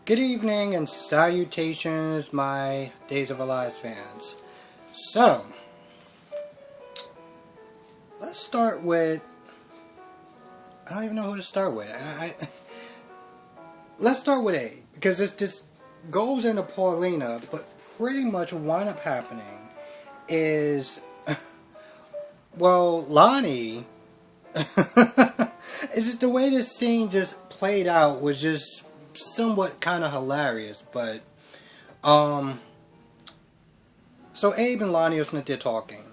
Good evening and salutations, my Days of Our Lives fans. So, let's start with. I don't even know who to start with. Let's start with A, because this goes into Paulina, but pretty much what wound up happening is, well, Lonnie. It's just the way this scene just played out was just somewhat kind of hilarious, but so Abe and Lonnie are sitting there talking,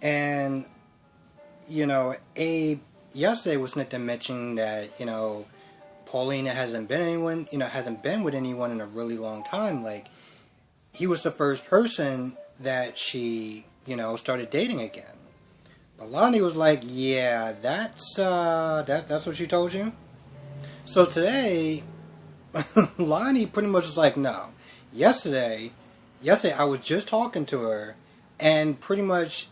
and Abe yesterday was sitting there mentioning that Paulina hasn't been with anyone in a really long time. Like, he was the first person that she started dating again. But Lonnie was like, yeah, that's what she told you. So today, Lonnie pretty much was like, no. Yesterday I was just talking to her, and pretty much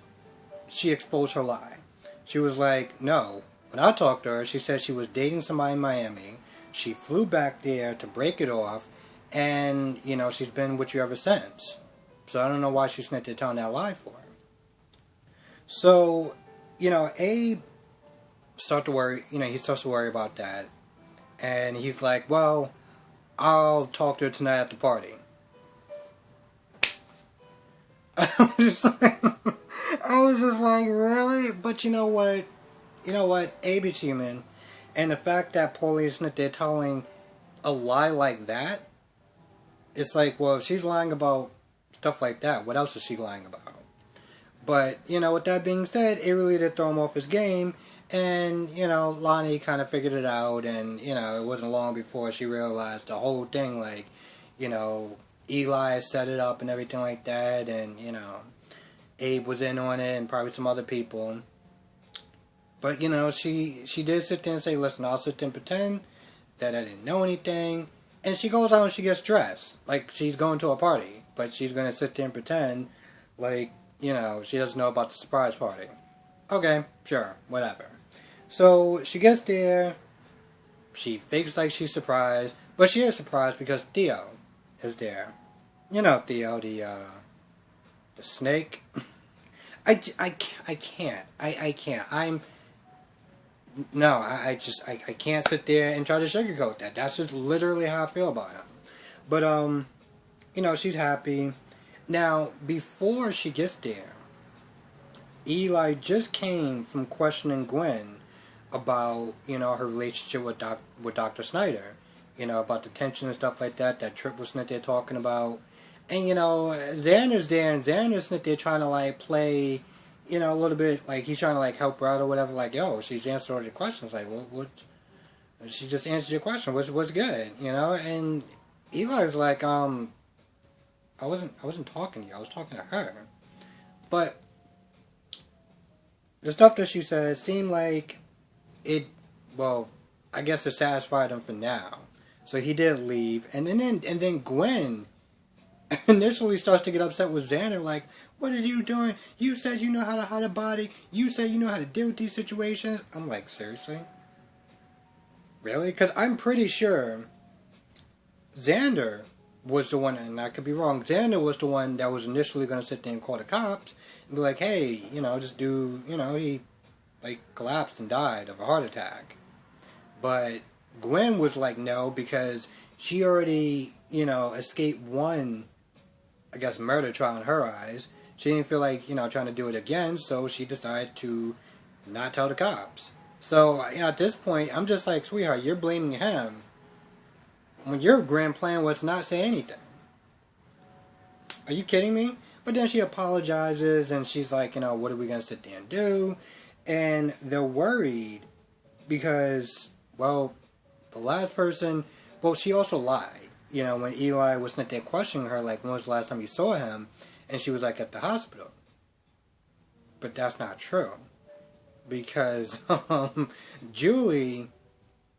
she exposed her lie. She was like, no. When I talked to her, she said she was dating somebody in Miami. She flew back there to break it off, and she's been with you ever since. So I don't know why she's sitting there telling that lie for. So, Abe starts to worry. He starts to worry about that, and he's like, well, I'll talk to her tonight at the party. I was just like, really? But you know what? Abe is human, and the fact that Pauline is not there telling a lie like that, it's like, well, if she's lying about stuff like that, what else is she lying about? But, with that being said, it really did throw him off his game. And, Lonnie kind of figured it out. And, it wasn't long before she realized the whole thing. Like, Eli set it up and everything like that. And, Abe was in on it and probably some other people. But, she did sit there and say, listen, I'll sit there and pretend that I didn't know anything. And she goes out and she gets dressed. Like, she's going to a party. But she's going to sit there and pretend like, she doesn't know about the surprise party. Okay, sure, whatever. So, she gets there, she fakes like she's surprised, but she is surprised because Theo is there. Theo, the snake. I can't. I can't. I can't sit there and try to sugarcoat that. That's just literally how I feel about him. But, she's happy. Now, before she gets there, Eli just came from questioning Gwen about, her relationship with Dr. Snyder. About the tension and stuff like that Trip was sitting there talking about. And, Xander's there, and Xander's sitting there trying to, play, a little bit, he's trying to, help her out or whatever. She's answered all your questions. What? She just answered your question. What's good? And Eli's like, I wasn't talking to you. I was talking to her. But the stuff that she said seemed like it. Well, I guess it satisfied him for now. So he did leave, and then Gwen initially starts to get upset with Xander. Like, what are you doing? You said you know how to hide a body. You said you know how to deal with these situations. I'm like, seriously? Really? Because I'm pretty sure Xander was the one, and I could be wrong, Xander was the one that was initially going to sit there and call the cops and be like, hey, just do, he, collapsed and died of a heart attack. But Gwen was like, no, because she already, escaped one, I guess, murder trial in her eyes. She didn't feel like, trying to do it again, so she decided to not tell the cops. So, at this point, I'm just like, sweetheart, you're blaming him when your grand plan was to not say anything. Are you kidding me? But then she apologizes and she's like, what are we going to sit there and do? And they're worried because, well, the last person, well, she also lied. When Eli was sitting there questioning her, when was the last time you saw him? And she was like, at the hospital. But that's not true. Because Julie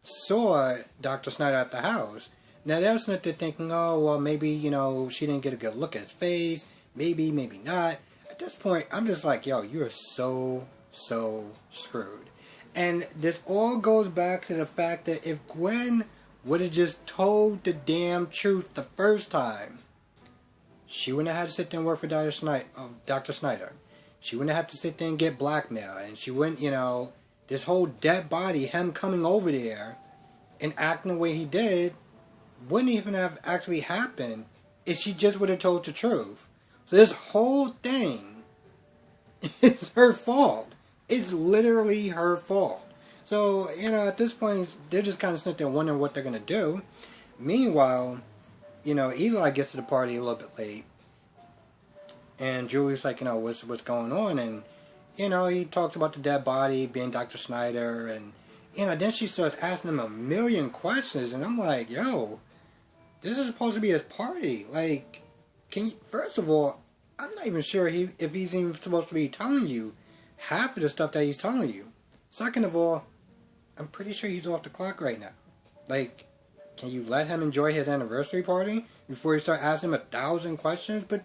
saw Dr. Snyder at the house. Now, they were sitting there thinking, oh, well, maybe, she didn't get a good look at his face. Maybe, maybe not. At this point, I'm just like, yo, you are so screwed. And this all goes back to the fact that if Gwen would have just told the damn truth the first time, she wouldn't have had to sit there and work for Dr. Snyder. She wouldn't have to sit there and get blackmailed. And she wouldn't, this whole dead body, him coming over there and acting the way he did, wouldn't even have actually happened if she just would have told the truth. So this whole thing is her fault. It's literally her fault. So, at this point, they're just kind of sitting there wondering what they're going to do. Meanwhile, Eli gets to the party a little bit late. And Julie's like, what's going on? And, he talks about the dead body being Dr. Snyder. And, then she starts asking him a million questions. And I'm like, yo, this is supposed to be his party. Like, first of all, I'm not even sure if he's even supposed to be telling you half of the stuff that he's telling you. Second of all, I'm pretty sure he's off the clock right now. Like, can you let him enjoy his anniversary party before you start asking him 1,000 questions? But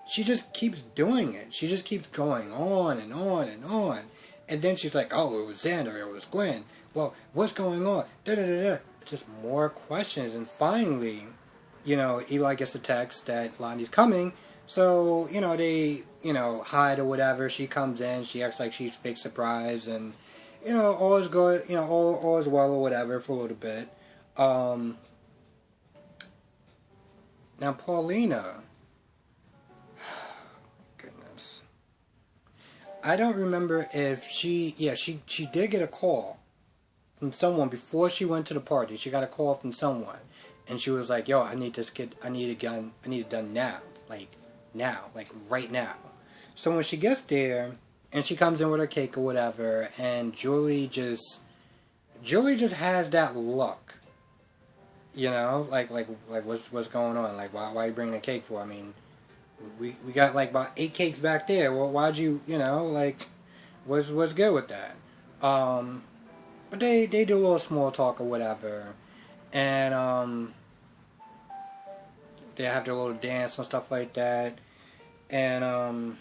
she just keeps doing it. She just keeps going on and on and on. And then she's like, oh, it was Xander, it was Gwen. Well, what's going on? Da-da-da-da. Just more questions. And finally, Eli gets a text that Lonnie's coming. So, they, hide or whatever. She comes in. She acts like she's fake surprised. And, all is good. All is well or whatever for a little bit. Now, Paulina. Goodness. I don't remember if she did get a call from someone before she went to the party. She got a call from someone. And she was like, yo, I need it done now. Like right now. So when she gets there, and she comes in with her cake or whatever, and Julie just has that look. Like what's going on? Like, why are you bringing a cake for? I mean, we got like about 8 cakes back there. Well, why'd you, what's good with that? But they do a little small talk or whatever, and they have their little dance and stuff like that, and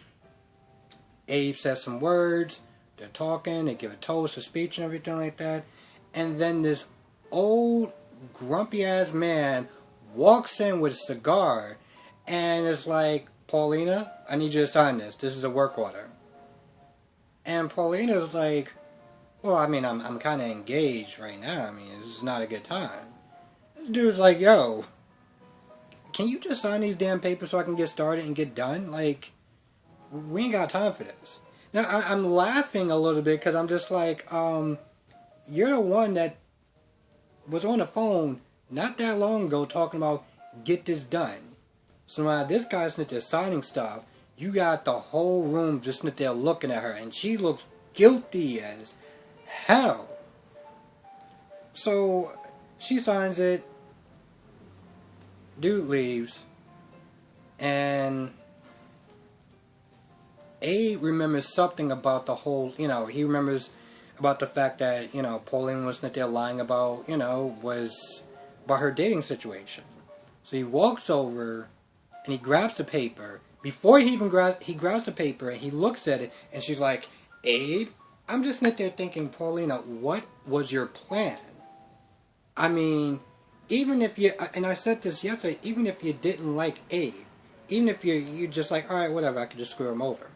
Abe says some words. They're talking. They give a toast, a speech, and everything like that, and then this old grumpy ass man walks in with a cigar, and it's like, Paulina, I need you to sign this. This is a work order. And Paulina's like, well, I mean, I'm kind of engaged right now. I mean, this is not a good time. This dude's like, yo, can you just sign these damn papers so I can get started and get done? Like, we ain't got time for this. Now, I'm laughing a little bit because I'm just like, you're the one that was on the phone not that long ago talking about get this done. So now this guy's sitting there signing stuff. You got the whole room just sitting there looking at her, and she looks guilty as hell. So she signs it. Dude leaves, and Abe remembers something about the whole, he remembers about the fact that, Pauline was not there lying about, was about her dating situation. So he walks over, and he grabs the paper. Before he grabs the paper, and he looks at it, and she's like, Abe, I'm just sitting there thinking, Paulina, what was your plan? I mean, even if you, and I said this yesterday, even if you didn't like Abe, even if you're just like, alright, whatever, I could just screw him over.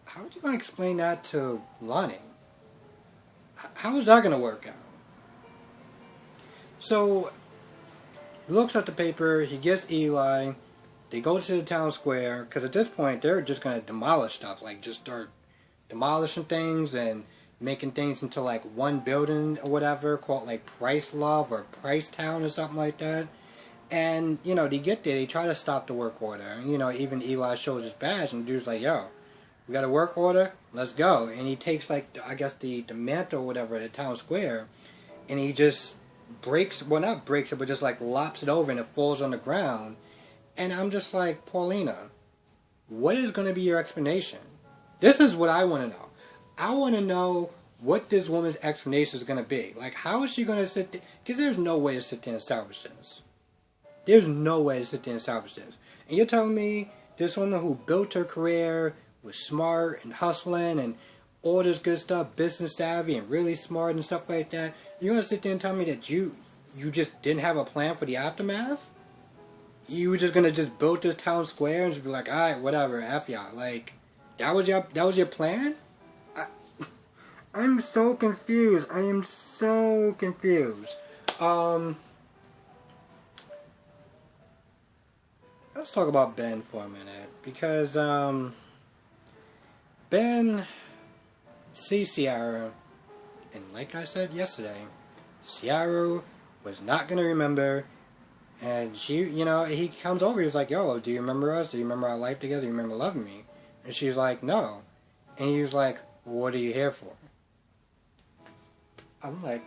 How are you going to explain that to Lonnie? How is that going to work out? So, he looks at the paper, he gets Eli, they go to the town square, because at this point, they're just going to demolish stuff, like just start demolishing things and making things into like one building or whatever, called like Price Love or Price Town or something like that. And, they get there, they try to stop the work order. Even Eli shows his badge, and the dude's like, yo, we got a work order, let's go. And he takes like, I guess the mantle or whatever at the town square, and he just breaks, well not breaks it, but just like lops it over and it falls on the ground. And I'm just like, Paulina, what is going to be your explanation? This is what I want to know. I want to know what this woman's explanation is going to be. Like, how is she going to sit there? Because there's no way to sit there and salvage this. There's no way to sit there and salvage this. And you're telling me this woman who built her career, was smart and hustling and all this good stuff, business savvy and really smart and stuff like that, you're gonna sit there and tell me that you just didn't have a plan for the aftermath? You were just gonna just build this town square and just be like, alright, whatever, F y'all. Like, that was your plan? I'm so confused. I am so confused. Let's talk about Ben for a minute. Because, Ben sees Ciara, and like I said yesterday, Ciara was not going to remember, and she, he comes over, he's like, yo, do you remember us? Do you remember our life together? Do you remember loving me? And she's like, no. And he's like, what are you here for? I'm like,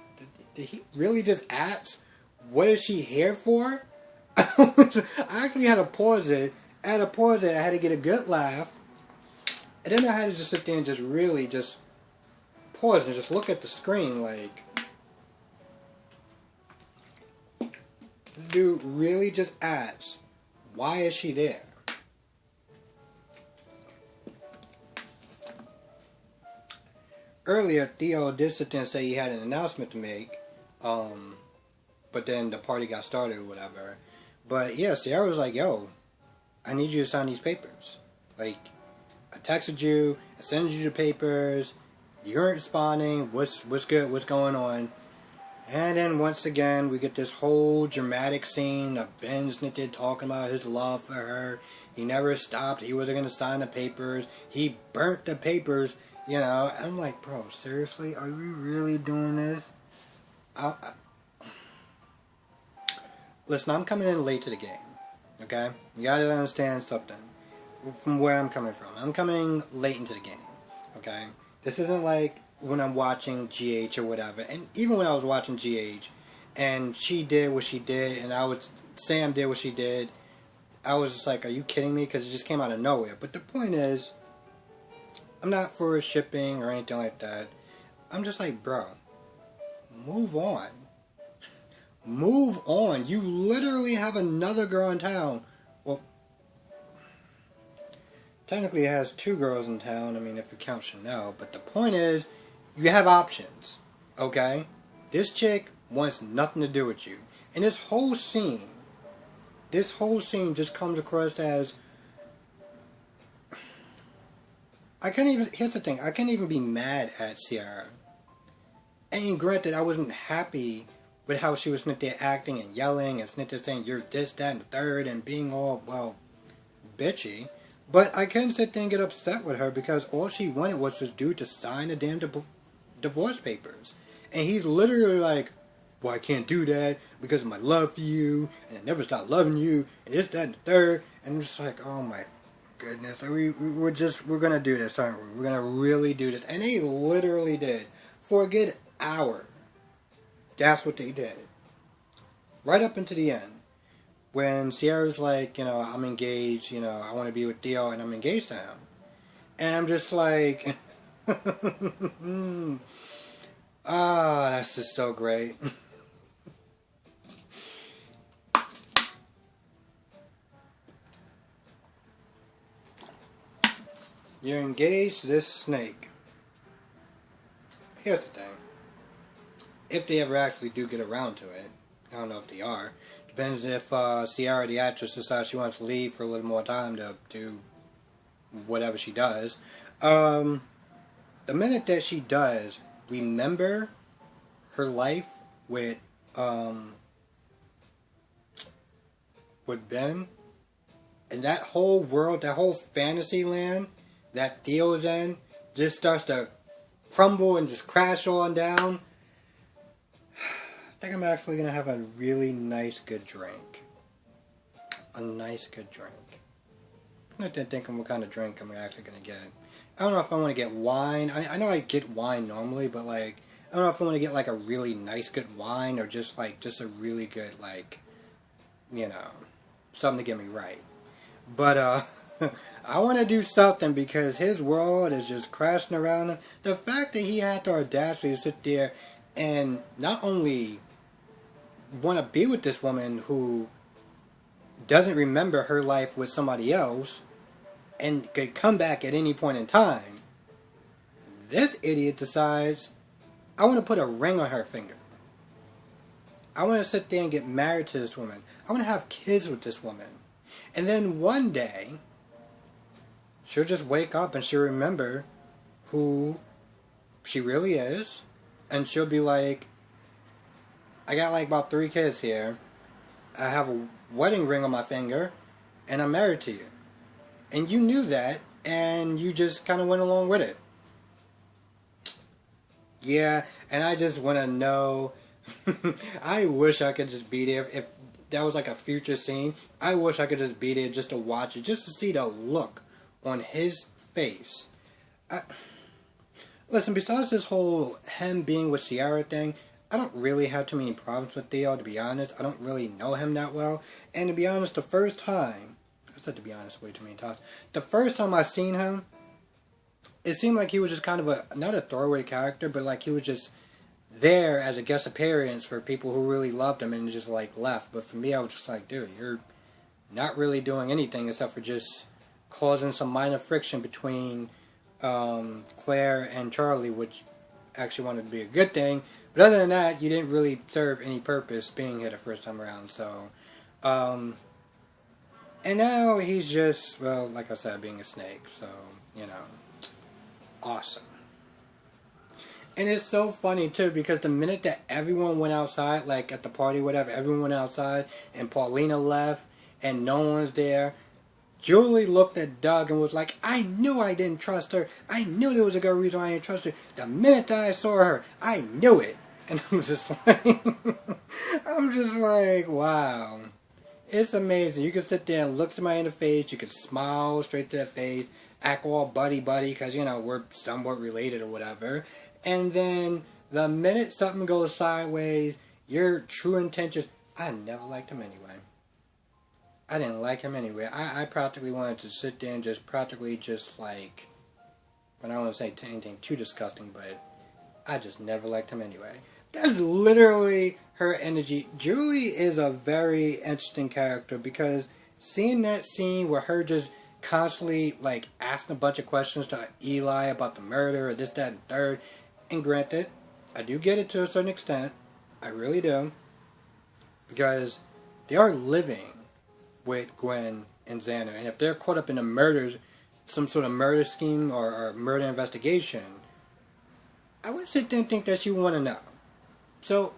did he really just ask, what is she here for? I actually had to pause it. I had to get a good laugh. And then I had to just sit there and just really just pause and just look at the screen like, this dude really just asks, why is she there? Earlier, Theo did sit there and say he had an announcement to make, but then the party got started or whatever. But yeah, Ciara was like, yo, I need you to sign these papers. Like, I texted you, I sent you the papers, you aren't responding, what's good, what's going on? And then once again, we get this whole dramatic scene of Ben Snitted talking about his love for her. He never stopped, he wasn't going to sign the papers, he burnt the papers, I'm like, bro, seriously, are we really doing this? Listen, I'm coming in late to the game, okay? You gotta understand something from where I'm coming from. I'm coming late into the game, okay? This isn't like when I'm watching GH or whatever. And even when I was watching GH and she did what she did and Sam did what she did, I was just like, are you kidding me? Because it just came out of nowhere. But the point is, I'm not for shipping or anything like that. I'm just like, bro, move on. Move on. You literally have another girl in town. Well, technically it has two girls in town. I mean, if you count Chanel. But the point is, you have options. Okay? This chick wants nothing to do with you. And this whole scene just comes across as, here's the thing, I can't even be mad at Ciara. And granted, I wasn't happy with how she was there acting and yelling and saying you're this, that, and the third and being all, well, bitchy. But I couldn't sit there and get upset with her because all she wanted was this dude to sign the damn divorce papers. And he's literally like, well, I can't do that because of my love for you and I never stopped loving you and this, that, and the third. And I'm just like, oh my goodness, we're gonna do this, aren't we? We're gonna really do this. And they literally did. For a good hour. That's what they did. Right up into the end. When Ciara's like, I'm engaged, I want to be with Theo and I'm engaged to him. And I'm just like, that's just so great. You're engaged to this snake. Here's the thing. If they ever actually do get around to it, I don't know if they are. Depends if Ciara, the actress, decides she wants to leave for a little more time to do whatever she does. The minute that she does remember her life with Ben, and that whole world, that whole fantasy land that Theo's in, just starts to crumble and just crash on down. I think I'm actually going to have a really nice, good drink. A nice, good drink. I'm not thinking what kind of drink I'm actually going to get. I don't know if I want to get wine. I know I get wine normally, but like, I don't know if I want to get like a really nice, good wine or just a really good, like, something to get me right. But, I want to do something because his world is just crashing around him. The fact that he had the audacity to sit there and not only want to be with this woman who doesn't remember her life with somebody else and could come back at any point in time, this idiot decides, I want to put a ring on her finger. I want to sit there and get married to this woman. I want to have kids with this woman. And then one day, she'll just wake up and she'll remember who she really is. And she'll be like, I got like about 3 kids here. I have a wedding ring on my finger. And I'm married to you. And you knew that. And you just kind of went along with it. Yeah, and I just want to know. I wish I could just be there. If that was like a future scene, I wish I could just be there just to watch it. Just to see the look on his face. Listen, besides this whole him being with Ciara thing, I don't really have too many problems with Theo, to be honest. I don't really know him that well. And to be honest, the first time, I said to be honest way too many times. The first time I seen him, it seemed like he was just kind of not a throwaway character, but like he was just there as a guest appearance for people who really loved him and just like left. But for me, I was just like, dude, you're not really doing anything except for just causing some minor friction between Claire and Charlie, which actually wanted to be a good thing. But other than that, you didn't really serve any purpose being here the first time around. So, and now he's just, well, like I said, being a snake. So, you know, awesome. And it's so funny too, because the minute that everyone went outside, like at the party, whatever, everyone went outside, and Paulina left, and no one's there, Julie looked at Doug and was like, I knew I didn't trust her. I knew there was a good reason why I didn't trust her. The minute that I saw her, I knew it. And I'm just like, wow. It's amazing. You can sit there and look somebody in the face. You can smile straight to their face. Act all buddy-buddy because, you know, we're somewhat related or whatever. And then the minute something goes sideways, your true intentions, I never liked him anyway. I didn't like him anyway. I practically wanted to sit there and just practically just like, I don't want to say anything too disgusting, but I just never liked him anyway. That's literally her energy. Julie is a very interesting character because seeing that scene where her just constantly like asking a bunch of questions to Eli about the murder or this, that, and third, and granted, I do get it to a certain extent. I really do. Because they are living with Gwen and Xander. And if they're caught up in a murders, some sort of murder scheme or murder investigation, I would sit there and think that she would want to know. So,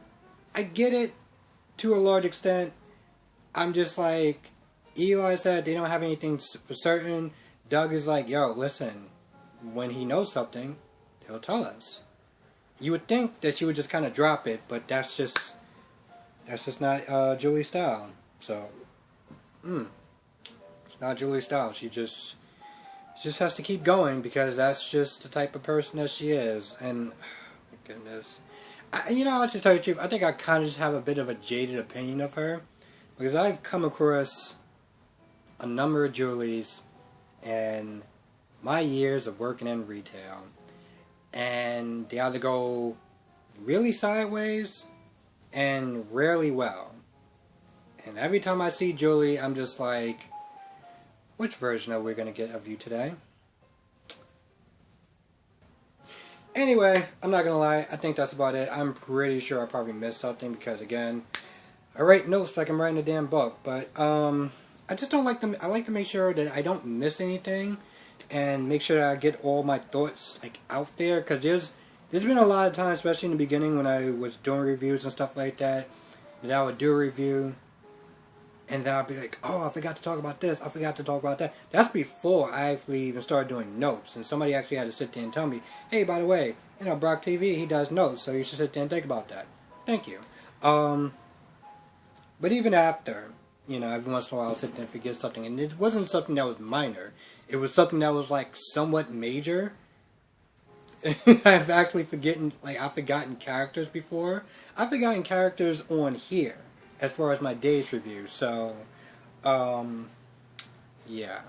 I get it to a large extent. I'm just like, Eli said they don't have anything for certain. Doug is like, yo, listen, when he knows something, he'll tell us. You would think that she would just kind of drop it, but that's just not Julie's style. So, it's not Julie's style. She just has to keep going because that's just the type of person that she is. And, my goodness. I should tell you the truth, I think I kind of just have a bit of a jaded opinion of her. Because I've come across a number of Julies in my years of working in retail. And they either go really sideways and rarely well. And every time I see Julie, I'm just like, which version are we going to get of you today? Anyway, I'm not going to lie, I think that's about it. I'm pretty sure I probably missed something because, again, I write notes like I'm writing a damn book. But I just don't like them. I like to make sure that I don't miss anything and make sure that I get all my thoughts like out there. Because there's been a lot of times, especially in the beginning when I was doing reviews and stuff like that I would do a review and then I'd be like, oh, I forgot to talk about this, I forgot to talk about that. That's before I actually even started doing notes. And somebody actually had to sit there and tell me, hey, by the way, Brock TV, he does notes, so you should sit there and think about that. Thank you. But even after, every once in a while I'll sit there and forget something. And it wasn't something that was minor. It was something that was, like, somewhat major. I've actually I've forgotten characters before. I've forgotten characters on here as far as my day's review. So, yeah.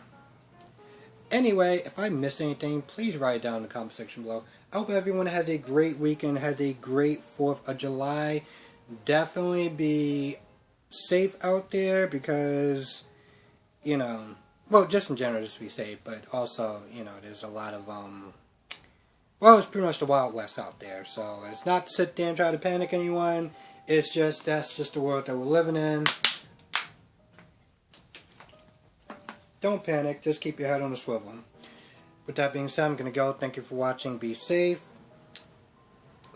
Anyway, if I missed anything, please write it down in the comment section below. I hope everyone has a great weekend, has a great 4th of July. Definitely be safe out there because, well, just in general, just be safe. But also, there's a lot of, well, it's pretty much the Wild West out there. So it's not to sit there and try to panic anyone. It's just, that's just the world that we're living in. Don't panic. Just keep your head on the swivel. With that being said, I'm going to go. Thank you for watching. Be safe.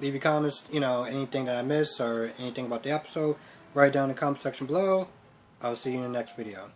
Leave your comments, anything that I missed or anything about the episode, right down in the comment section below. I'll see you in the next video.